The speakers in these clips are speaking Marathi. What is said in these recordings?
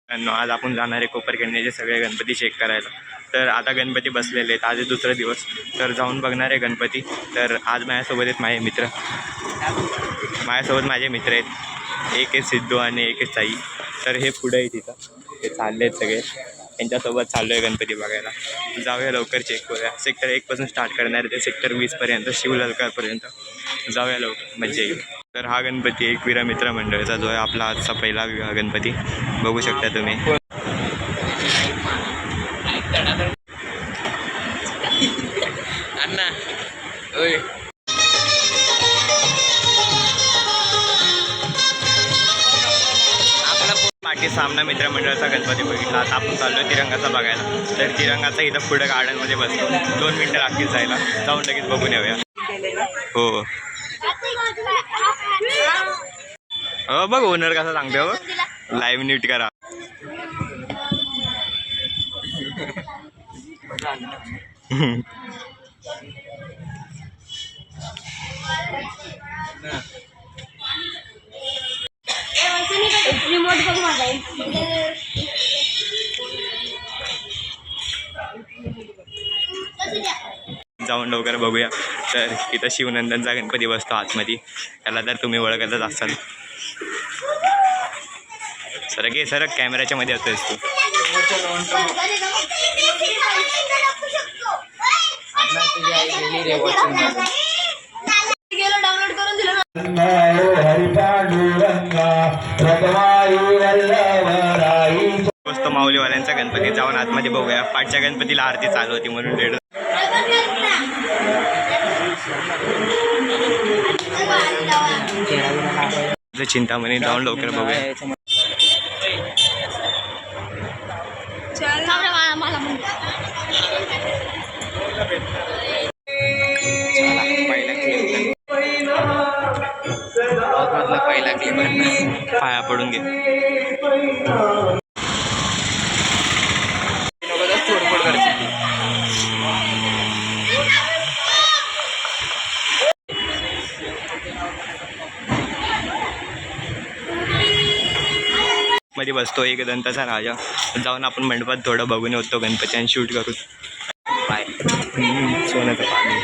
आज आपण जाणार आहे कोपरखंडीचे सगळे गणपती चेक करायला. तर आता गणपती बसलेले आहेत, आज दुसरा दिवस, तर जाऊन बघणार आहे गणपती. तर आज माझ्यासोबत आहेत माझे मित्र, आहेत, एक आहे सिद्धू आणि एक आहे साई. तर हे पुढे आहे तिथं, हे चालले आहेत सगळे, यांच्यासोबत चाललो आहे गणपती बघायला. जाऊया लवकर चेक करूया. सेक्टर 1 स्टार्ट करणार आहे ते सेक्टर 20 शिवललकारपर्यंत. जाऊया लवकर, मज्जा येईल. तर हा गणपती एकविरा मित्र मंडळाचा जो आहे आपला आजचा पहिला गणपती, बघू शकता तुम्ही. पाठी सामना मित्रमंडळाचा गणपती बघितला. आता आपण चाललो आहे तिरंगाचा बघायला. तर तिरंगाचा इथं पुढे गार्डनमध्ये बसतो, 2 मिनटं लागतील जायला. जाऊन लगेच बघून येऊया. हो बघ ओनर कसा सांगतो, बघ लाईव्ह नीट करा. जाऊन लवकर बघूया. तर इथं शिवनंदनचा गणपती बसतो आतमध्ये, त्याला तर तुम्ही ओळखतच असाल. सरक कॅमेऱ्याच्या मध्ये असतोस तू. बसतो माऊलीवाल्यांचा गणपती. जाऊन आतमध्ये बघूया. पाठच्या गणपतीला आरती चालू होती म्हणून लेट. चिंतामणी, जाऊन लवकर बघूया. पाया पडून घे. मध्ये बसतो एक दंताचा राजा. जाऊन आपण मंडपात थोडं बघून होतो गणपती आणि शूट करू. पाय सोन्याचं पाणी,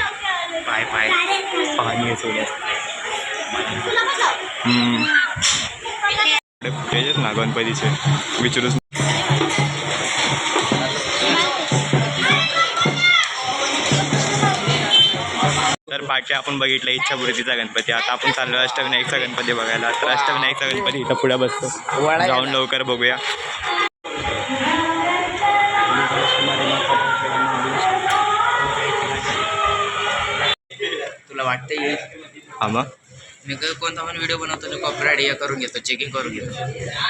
पाय पाणी आहे सोन्याचं. तेच ना गणपतीचे विचारूच. तर पाठी आपण बघितलं इच्छापूर्तीचा गणपती. आता आपण चाललो अष्टविनायकचा गणपती बघायला. तर अष्टविनायकचा गणपती इथं पुढे बसतो, जाऊन लवकर बघूया. तुला वाटतंय हा मग मी कोणता पण व्हिडिओ बनवतो तो कॉपीराइट हे करून घेतो, चेकिंग करून घेतो.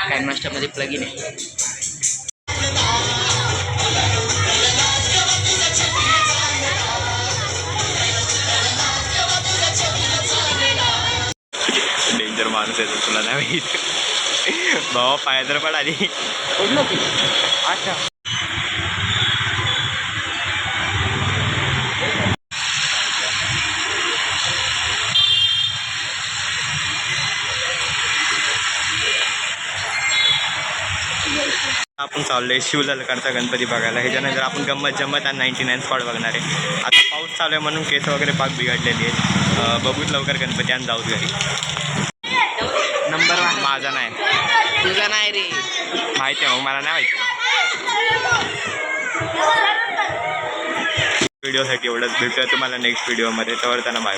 काइनमास्टरमध्ये प्लगइन आहे. डेंजर माणूस आहे तुला नाही माहीत बाबा. पाया तर पड आली. अच्छा आपण चाललोय शिवललकारचा गणपती बघायला. ह्याच्यानंतर आपण गंमत जम्मत आणि 99 स्पॉट बघणार आहे. आता पाऊस चालू आहे म्हणून केस वगैरे पाक बिघडलेली आहेत. बघूच लवकर गणपती आणि जाऊच घरी. नंबर 1 माझा नाही, तुझा नाही रे, माहिती आहे मग मला नाही माहिती. व्हिडिओसाठी एवढंच. भेटूया तुम्हाला नेक्स्ट व्हिडिओमध्ये. तर त्यांना बाय.